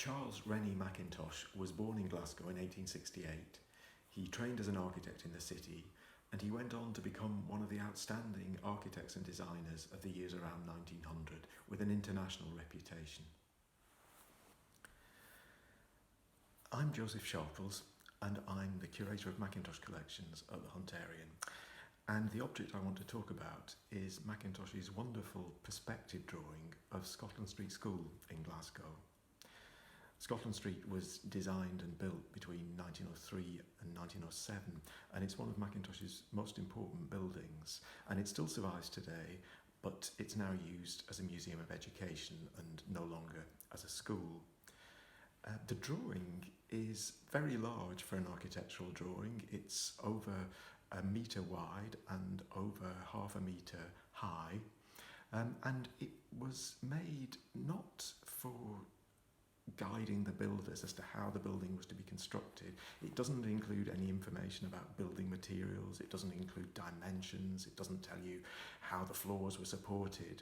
Charles Rennie Mackintosh was born in Glasgow in 1868. He trained as an architect in the city, and he went on to become one of the outstanding architects and designers of the years around 1900, with an international reputation. I'm Joseph Sharples, and I'm the Curator of Mackintosh Collections at the Hunterian. And the object I want to talk about is Mackintosh's wonderful perspective drawing of Scotland Street School in Glasgow. Scotland Street was designed and built between 1903 and 1907, and it's one of Mackintosh's most important buildings, and it still survives today, but it's now used as a museum of education and no longer as a school. The drawing is very large for an architectural drawing. It's over a metre wide and over half a metre high, and it was made not for guiding the builders as to how the building was to be constructed. It doesn't include any information about building materials, it doesn't include dimensions, it doesn't tell you how the floors were supported.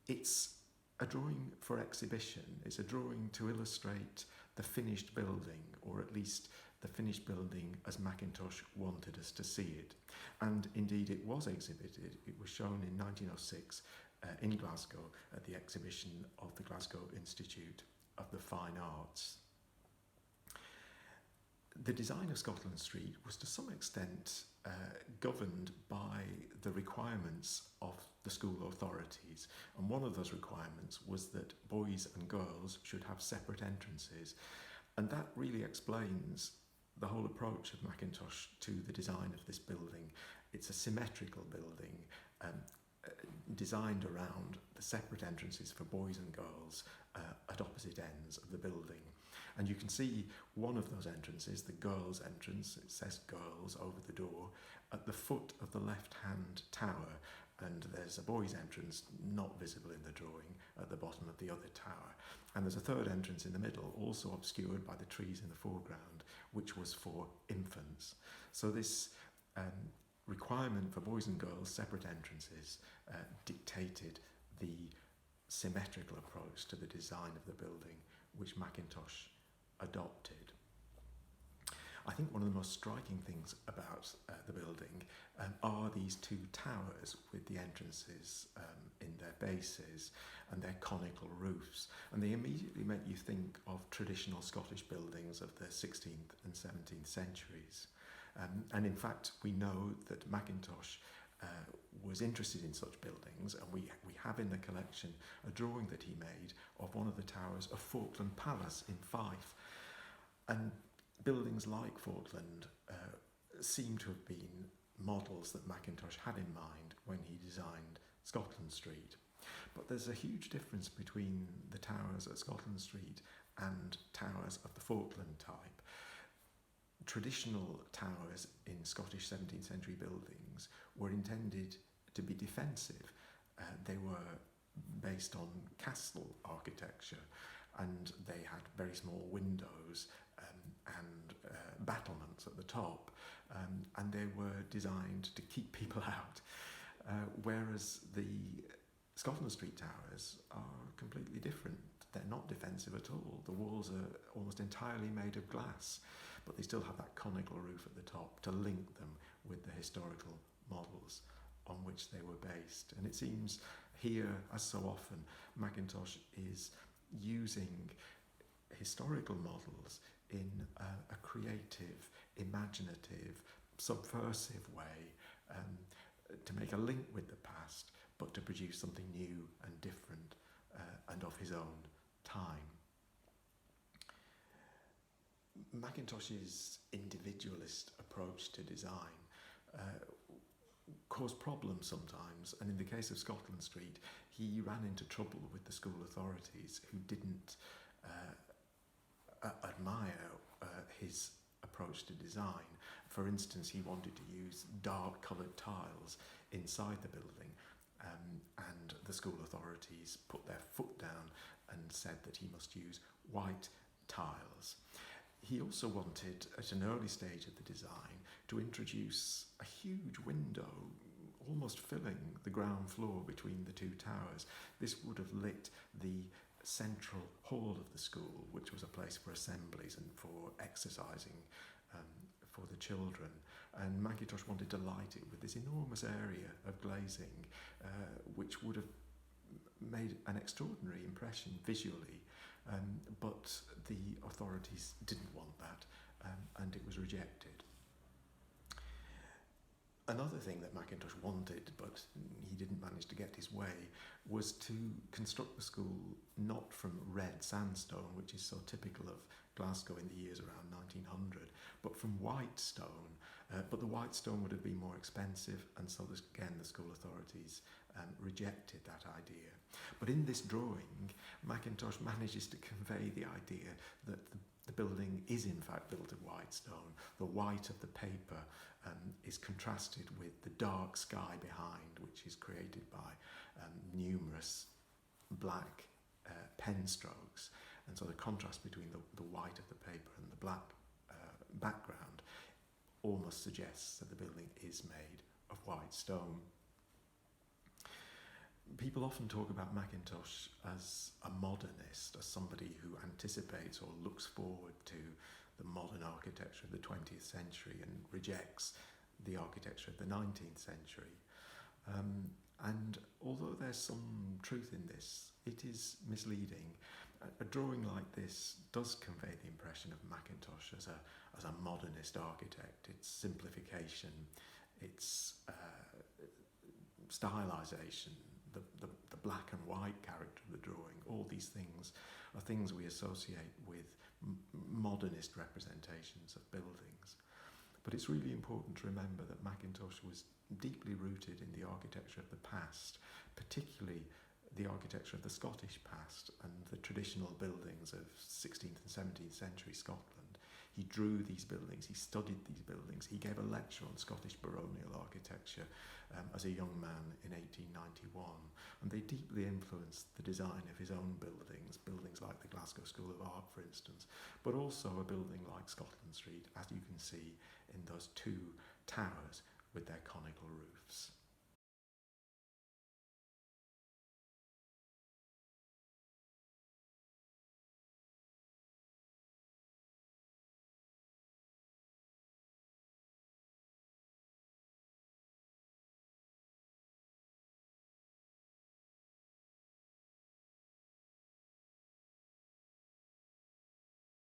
It's a drawing for exhibition. It's a drawing to illustrate the finished building, or at least the finished building as Mackintosh wanted us to see it. And indeed it was exhibited. It was shown in 1906 in Glasgow at the exhibition of the Glasgow Institute of the Fine Arts. The design of Scotland Street was to some extent governed by the requirements of the school authorities, and one of those requirements was that boys and girls should have separate entrances, and that really explains the whole approach of Mackintosh to the design of this building. It's a symmetrical building, designed around the separate entrances for boys and girls at opposite ends of the building. And you can see one of those entrances, the girls' entrance, it says girls over the door, at the foot of the left-hand tower, and there's a boys' entrance not visible in the drawing at the bottom of the other tower. And there's a third entrance in the middle, also obscured by the trees in the foreground, which was for infants. So this requirement for boys and girls separate entrances dictated the symmetrical approach to the design of the building which Mackintosh adopted. I think one of the most striking things about the building are these two towers with the entrances in their bases and their conical roofs, and they immediately make you think of traditional Scottish buildings of the 16th and 17th centuries. And in fact, we know that Mackintosh was interested in such buildings, and we have in the collection a drawing that he made of one of the towers of Falkland Palace in Fife. And buildings like Falkland seem to have been models that Mackintosh had in mind when he designed Scotland Street. But there's a huge difference between the towers at Scotland Street and towers of the Falkland type. Traditional towers in Scottish 17th century buildings were intended to be defensive. They were based on castle architecture, and they had very small windows and battlements at the top, and they were designed to keep people out, whereas the Scotland Street towers are completely different. They're not defensive at all. The walls are almost entirely made of glass, but they still have that conical roof at the top to link them with the historical models on which they were based. And it seems here, as so often, Mackintosh is using historical models in a creative, imaginative, subversive way to make a link with the past, but to produce something new and different and of his own time. Mackintosh's individualist approach to design caused problems sometimes, and in the case of Scotland Street, he ran into trouble with the school authorities who didn't admire his approach to design. For instance, he wanted to use dark coloured tiles inside the building, and the school authorities put their foot down and said that he must use white tiles. He also wanted, at an early stage of the design, to introduce a huge window almost filling the ground floor between the two towers. This would have lit the central hall of the school, which was a place for assemblies and for exercising for the children. And Mackintosh wanted to light it with this enormous area of glazing, which would have made an extraordinary impression visually, but the authorities didn't want that, and it was rejected. Another thing that Mackintosh wanted, but he didn't manage to get his way, was to construct the school not from red sandstone, which is so typical of Glasgow in the years around 1900, but from white stone. But the white stone would have been more expensive, and so again the school authorities rejected that idea. But in this drawing, Mackintosh manages to convey the idea that the building is in fact built of white stone. The white of the paper is contrasted with the dark sky behind, which is created by numerous black pen strokes. And so the contrast between the white of the paper and the black background almost suggests that the building is made of white stone. People often talk about Mackintosh as a modernist, as somebody who anticipates or looks forward to the modern architecture of the 20th century and rejects the architecture of the 19th century. And although there's some truth in this, it is misleading. A drawing like this does convey the impression of Mackintosh as a modernist architect. Its simplification, its stylisation, the black and white character of the drawing, all these things are things we associate with modernist representations of buildings. But it's really important to remember that Mackintosh was deeply rooted in the architecture of the past, particularly the architecture of the Scottish past and the traditional buildings of 16th and 17th century Scotland. He drew these buildings, he studied these buildings, he gave a lecture on Scottish baronial architecture as a young man in 1891, and they deeply influenced the design of his own buildings like the Glasgow School of Art, for instance, but also a building like Scotland Street, as you can see in those two towers with their conical roofs.